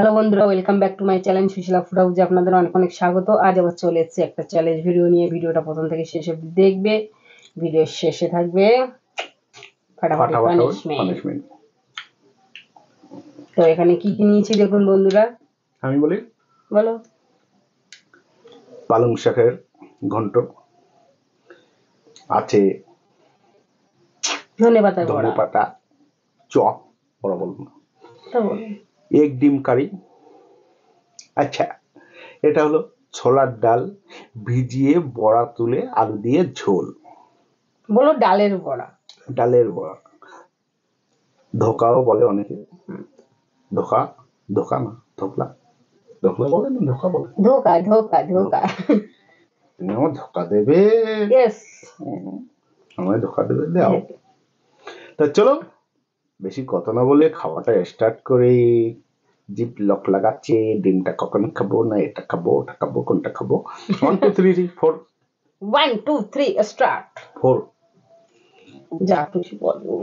Hello বন্ধুরা, welcome back to my channel Sushila food হাউসে আপনাদের অনেক অনেক স্বাগত। আজ আবার চলে এসেছি একটা চ্যালেঞ্জ ভিডিও নিয়ে। ভিডিওটা প্রথম থেকে শেষ অবধি দেখবে। ভিডিওর শেষে থাকবে ফাটাফাটি পানিশমেন্ট। তো এখানে কি কি নিয়েছি দেখুন বন্ধুরা। আমি বলি, বলো। পালং শাকের ঘন্ট আছে, ধনে পাতা চপ, বড় বলবো না, এক ডিম কারি। আচ্ছা, এটা হলো ছোলার ডাল ভিজিয়ে বড়া তুলে আলু দিয়ে ঝোল। বলো ডালের বড়া। ডালের বড়া, ধোকাও বলে অনেকে। ধোকা ধোকা না, ধোকলা ধোকলা বলে না, ধোকা বলে। ধোকা ধোকা ধোকা তুমি আমার ধোকা দেবে, আমায় ধোকা দেবে, দাও। তা চলো বেশি কথা না বলে খাওয়াটা স্টার্ট করে। জিপ লক লাগাচ্ছে, ডিমটা কখন খাবো, না এটা খাবো ওটা খাবো, কোনটা খাবো। 1 2 3 4 1 2 3 স্টার্ট। 4 যা খুশি বলো।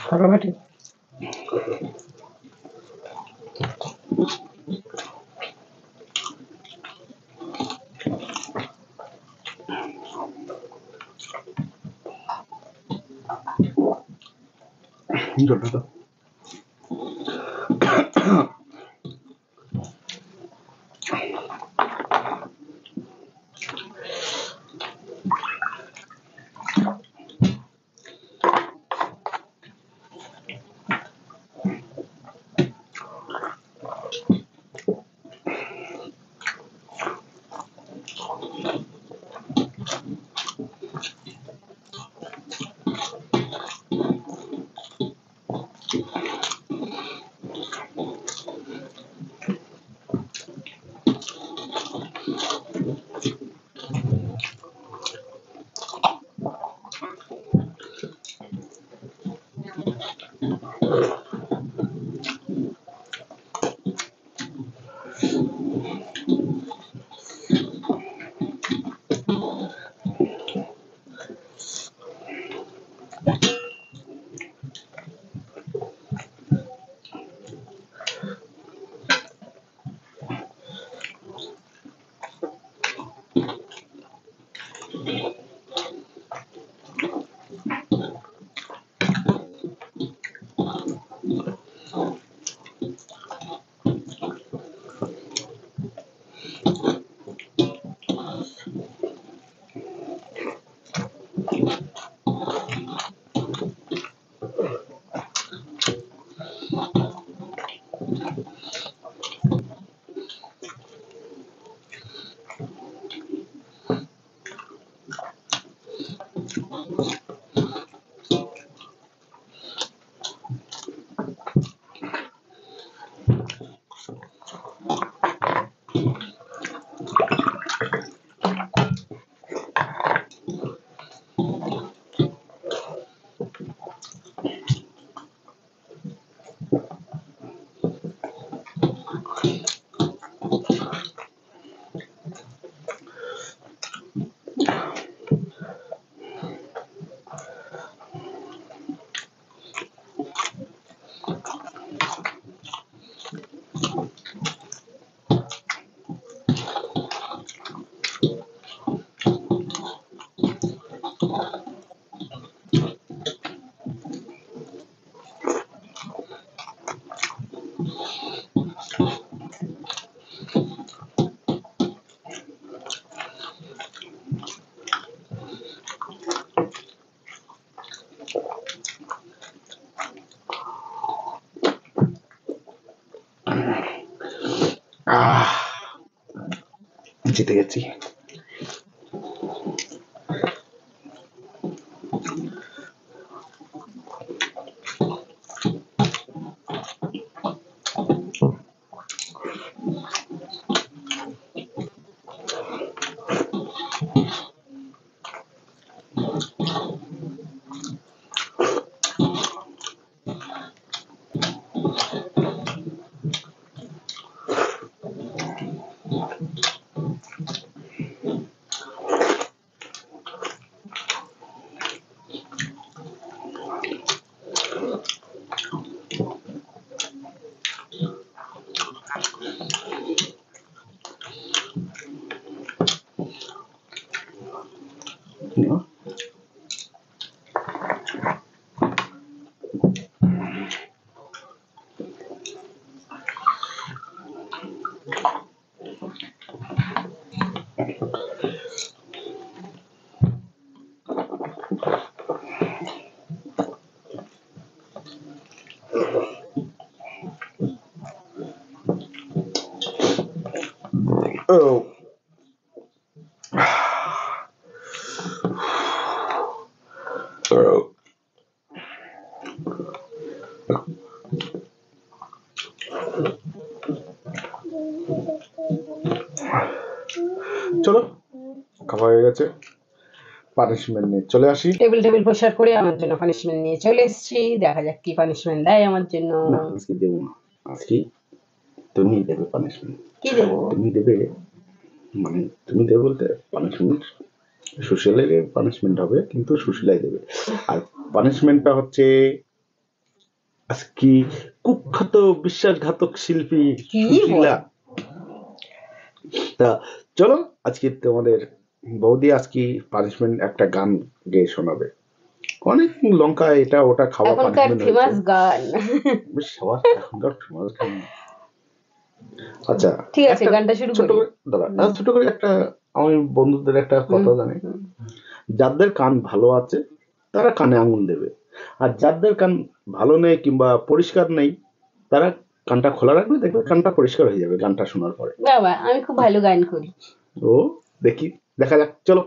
ফাটাফাটি জলটা দাও। জিতে গেছি। Oh. চলো খাওয়া হয়ে গেছে, পানিশমেন্ট নিয়ে চলে আসি। টেবিল পরিষ্কার করে আমার জন্য পানিশমেন্ট নিয়ে চলে এসেছি, দেখা যাক কি পানিশমেন্ট দেয় আমার জন্য। আজকে দেবো না, আজকে তুমি দেবে পানিশমেন্ট। কি দেবো? তুমি দেবে মানে তুমি দেবে বলতে পানিশমেন্ট সুশীলের পানিশমেন্ট হবে, কিন্তু সুশীলাই দেবে। আর পানিশমেন্টটা হচ্ছে আজকে কুখ্যাত বিশ্বাসঘাতক শিল্পী সুশীলা। তা চলো আজকে তোমাদের বৌদি আজকে পানিশমেন্ট একটা গান গেয়ে শোনাবে। অনেক লঙ্কা এটা ওটা খাওয়া এখনকার ফেমাস গান, সবার এখনকার ফেমাস গান। আচ্ছা ঠিক আছে, গানটা শুরু করি। ছোট করে একটা আমি বন্ধুদের একটা কথা জানি, যাদের কান ভালো আছে তারা কানে আঙুল দেবে, আর যাদের কান ভালো নেই কিংবা পরিষ্কার নেই তারা কানটা খোলা রাখবে, দেখবে কানটা পরিষ্কার হয়ে যাবে গানটা শোনার পরে। বাবা আমি খুব ভালো গান করি। ও দেখি, দেখা যাক। চলো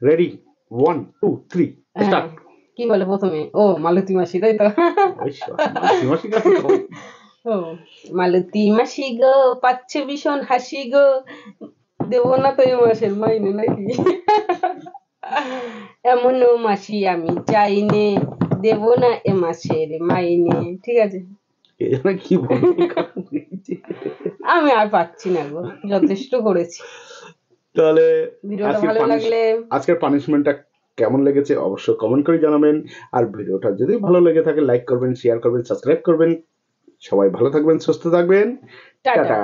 রেডি, 1 2 3 স্টার্ট। কি বলে প্রথমে? ও মালতী মাসি, তাই তো? মালতী মাসি গান। ও মালতী মাসি গো পাচ্ছে ভীষণ হাসি গো, দেবো না তো এ মাসের মাইনে নাকি? এমনও মাসি আমি চাইনে, দেব না এ মাসের মাইনে, ঠিক আছে? এই জন্য কি বলবো আমি আর পাচ্ছি না গো, যথেষ্ট করেছি। তাহলে ভিডিওটা ভালো লাগলে আজকের পানিশমেন্টটা কেমন লেগেছে অবশ্যই কমেন্ট করে জানাবেন। আর ভিডিওটা যদি ভালো লেগে থাকে লাইক করবেন, শেয়ার করবেন, সাবস্ক্রাইব করবেন। সবাই ভালো থাকবেন, সুস্থ থাকবেন। টাটা। টাটা।